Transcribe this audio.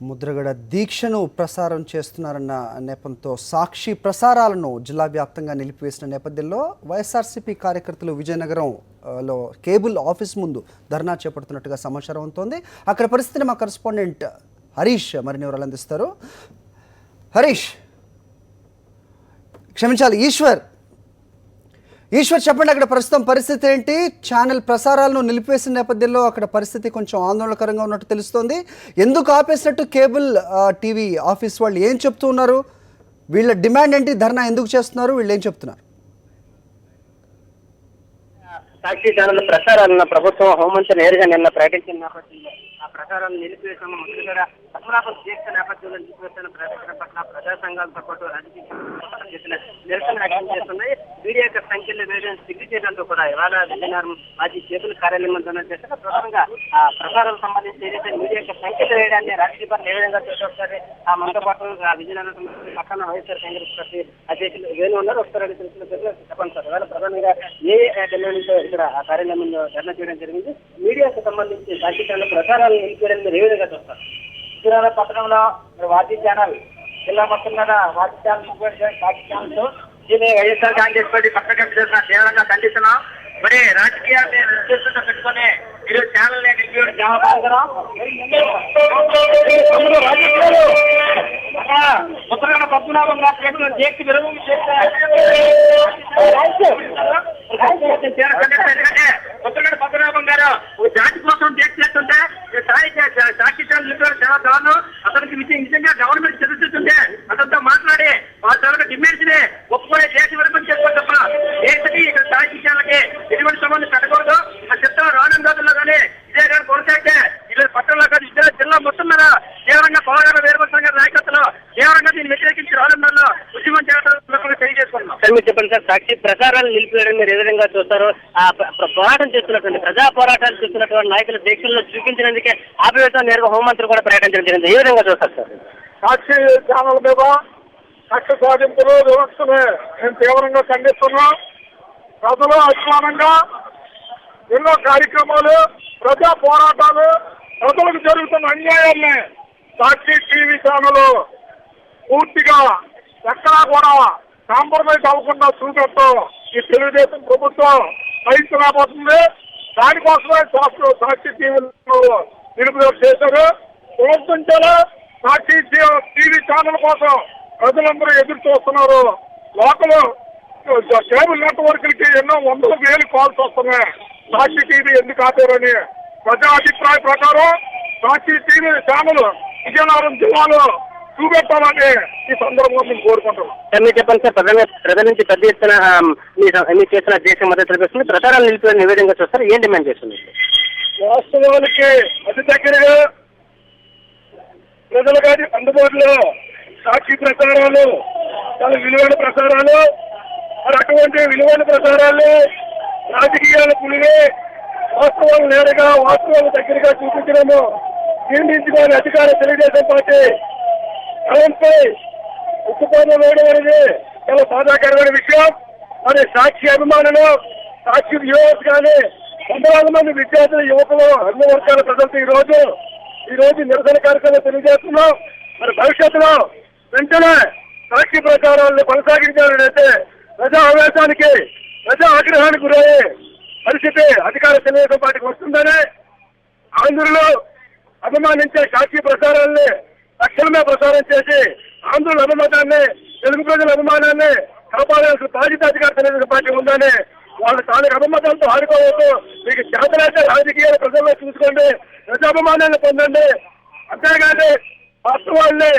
ముద్రగడ దీక్షను ప్రసారం చేస్తున్నారన్న నేపంతో సాక్షి ప్రసారాలను జిల్లా వ్యాప్తంగా నిలిపివేసిన నేపథ్యంలో వైఎస్ఆర్సీపీ కార్యకర్తలు విజయనగరంలో కేబుల్ ఆఫీస్ ముందు ధర్నా చేపడుతున్నట్టుగా సమాచారం అవుతోంది. అక్కడ పరిస్థితిని మా కరెస్పాండెంట్ హరీష్ మరిన్ని వివరాలు అందిస్తారు. హరీష్, క్షమించాలి, ఈశ్వర్ చెప్పండి, అక్కడ ప్రస్తుతం పరిస్థితి ఏంటి? ఛానల్ ప్రసారాలను నిలిపివేసిన నేపథ్యంలో అక్కడ పరిస్థితి కొంచెం ఆందోళనకరంగా ఉన్నట్టు తెలుస్తోంది. ఎందుకు ఆపేసినట్టు కేబుల్ టీవీ ఆఫీస్ వాళ్ళు ఏం చెప్తూ ఉన్నారు? వీళ్ళ డిమాండ్ ఏంటి? ధర్నా ఎందుకు చేస్తున్నారు? వీళ్ళు ఏం చెప్తున్నారు? సాక్షి ఛానల్ ప్రసారాలను ప్రభుత్వం హోంమంత్రి నేరుగా నిన్న ప్రకటించిన నేపథ్యంలో ఆ ప్రసారాలను నిలిపివేసాము. ముఖ్యంగా అసమాపన దీక్ష నేపథ్యంలో నిలిపివేసిన ప్రకటన పట్ల ప్రజా సంఘాలతో పాటు రాజకీయ చేసిన నిరసన వ్యక్తం చేస్తున్నాయి. మీడియా యొక్క సంఖ్యలో వేయడం సిగ్గు చేయడంతో కూడా ఇవాళ విజయనగరం మాజీ కేబుల్ కార్యాలయం ముందు చేసిన ప్రధానంగా ఆ ప్రసారాలకు సంబంధించి ఏదైతే మీడియా యొక్క సంఖ్యలో వేయడాన్ని రాజకీయ పార్టీ ఏ విధంగా చేస్తారు మనతో పాటు విజయనగరం పక్కన వైఎస్ఆర్ కాంగ్రెస్ పార్టీ అధ్యక్షులు వేణు ఉన్నారు. ఒకసారి తెలిసిన చెప్పండి సార్, ఇవాళ ప్రధానంగా ఏ డిమాండ్తో ఇక్కడ ఆ కార్యాలయం ముందు ధర్నా చేయడం జరిగింది? మీడియాకు సంబంధించి సాక్షి ఛానల్ ప్రసారాలను నిలిపేయడం మీరు ఏ విధంగా చూస్తారు? విజయనగరం పట్టణంలో వాటి ఛానల్ జిల్లా మొత్తం మీద వాటి ఛానల్ సాక్షి ఛానల్ దీన్ని వైఎస్ఆర్ కాంగ్రెస్ పార్టీ పక్కన చేసిన తీవ్రంగా ఖండిస్తున్నాం. మరి రాజకీయాన్ని ఉద్దేశంతో పెట్టుకుని మీరు ఛానల్ ముద్రగడ పద్మనాభం గారు దీక్ష విరమణ ముద్రగడ పద్మనాభం గారు జాతి కోసం దీక్ష చేస్తుంటే సాక్షి ఛానల్ చాలా దారుణం. అతనికి నిజంగా గవర్నమెంట్ చదువుతుంటే అతనితో మాట్లాడి వాళ్ళ తాలూకా డిమాండ్స్ ని ఒప్పుకునే దేశ విరమణ చేసుకోవాలి తప్ప దేశకి ఇక్కడ సాక్షి ఛానల్కి ఎటువంటి సంబంధం పెట్టకూడదు. ఆ చిత్రం రానున్న రోజుల్లో కానీ ఇదే కానీ కొనసాగితే ఇలా పట్టణంలో కాదు ఇదే జిల్లా మొత్తం మీద తీవ్రంగా పోరాట వీరభద్ర గారి నాయకత్వంలో తీవ్రంగా దీన్ని వ్యతిరేకించి రానున్న ఉద్యమం చేయడం తెలియజేసుకుంటున్నాం. సార్ మీరు చెప్పండి సార్, సాక్షి ప్రసారాలు నిలిపివేయడం మీరు ఏ విధంగా చూస్తారు? ఆ పోరాటం చేస్తున్నటువంటి ప్రజా పోరాటాలు చేస్తున్నటువంటి నాయకుల దీక్షల్లో చూపించినందుకే ఆపివేతం నేరుగా హోంమంత్రి కూడా ప్రకటించడం జరిగింది. ఏ విధంగా చూస్తారు సార్? సాక్షి ఛానల్ మీద కక్ష సాధింపులు వివక్షని మేము తీవ్రంగా ఖండిస్తున్నాం. ప్రజలు అభిమానంగా ఎన్నో కార్యక్రమాలు, ప్రజా పోరాటాలు, ప్రజలకు జరుగుతున్న అన్యాయాన్ని సాక్షి టీవీ ఛానల్ పూర్తిగా ఎక్కడా కూడా కాంప్రమైజ్ అవ్వకుండా చూపెట్టడం ఈ తెలుగుదేశం ప్రభుత్వం సహించలేకపోతుంది. దానికోసమే సాక్షి టీవీలో నిలుపుదల చేశారు. ప్రోత్సహించాలా సాక్షి టీవీ ఛానల్ కోసం ప్రజలందరూ ఎదురు చూస్తున్నారు. లోకల్ కేబుల్ నెట్వర్క్లకి ఎన్నో వందల వేలు కాల్స్ వస్తున్నాయి. సాక్షి టీవీ ఎందుకు ఆపారని ప్రజా అభిప్రాయ ప్రకారం సాక్షి టీవీ ఛానల్ విజయనగరం జిల్లాలో చూపెట్టాలని ఈ సందర్భంగా మేము కోరుకుంటున్నాం. మీరు చెప్పండి సార్, ప్రజల నుంచి పెద్ద ఎత్తున మీరు చేసిన దేశం మద్దతు తెలిపిస్తుంది, ప్రసారాలు నిలిపి నివేదికగా చూస్తారు, ఏం డిమాండ్ చేస్తుంది? వాస్తవానికి అతి దగ్గరగా ప్రజల గారి అందుబాటులో సాక్షి ప్రసారాలు చాలా విలువైన ప్రసారాలు. మరి అటువంటి విలువైన ప్రసారాలు రాజకీయాల పులివే వాస్తవాలు నేరుగా వాస్తవాలు దగ్గరగా చూపించడము జీర్ణించుకోని అధికార తెలుగుదేశం పార్టీ కలంపై ఉక్కుపాదం వేయడం అనేది చాలా బాధాకరమైన విషయం. మరి సాక్షి అభిమానులు, సాక్షి వ్యూవర్స్ కానీ వందలాది మంది విద్యార్థులు, యువకులు, అన్ని వర్గాల ప్రజలతో ఈ రోజు నిరసన కార్యక్రమం తెలియజేస్తున్నాం. మరి భవిష్యత్తులో వెంటనే సాక్షి ప్రచారాలను కొనసాగించాలనైతే ప్రజా ఆవేశానికి, ప్రజా ఆగ్రహానికి గురయ్యే పరిస్థితి అధికార తెలుగుదేశం పార్టీకి వస్తుందని ఆంధ్రులు అభిమానించే సాక్షి ప్రసారాన్ని తక్షణమే ప్రసారం చేసి ఆంధ్రుల అభిమతాన్ని, తెలుగు ప్రజల అభిమానాన్ని కాపాడాల్సిన బాధ్యత అధికార తెలుగుదేశం పార్టీ ఉందని వాళ్ళ తాలూకు అభిమతాలతో ఆడుకోవద్దు. మీకు చేతనైతే రాజకీయాల ప్రజల్లో చూసుకోండి, ప్రజాభిమానాన్ని పొందండి. అంతేగాని వాస్తవాల్ని